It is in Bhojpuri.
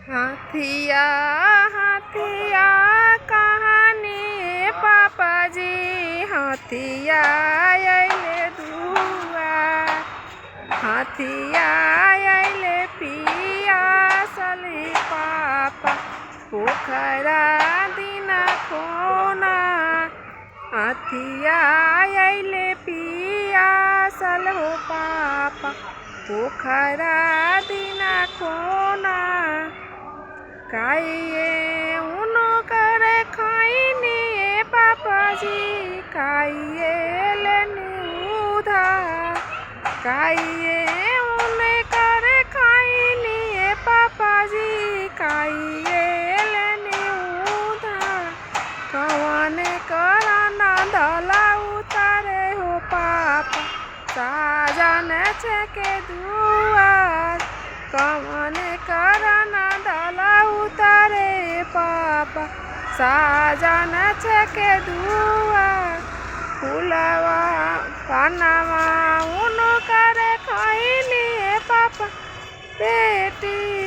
हाथिया हाथिया कहानी पापा जी हाथिया आइले दुआर हाथिया आइले पिया सली पापा पोखरा दिना खोना हाथिया आइले पिया सल हो पापा पोखरा दिना खोना काइए उनो करे खाइनी पापा जी काइए लेनी उधार काइए उन्हें करे खाइनी पापा जी काइए लेनी उधार कौन कराना दला उतारे हो पापा साजन छके दुआर कौन कराना दला उतारे पापा साजन छके दुआर फुलवा पानवा उनो करे खाइनी पापा बेटी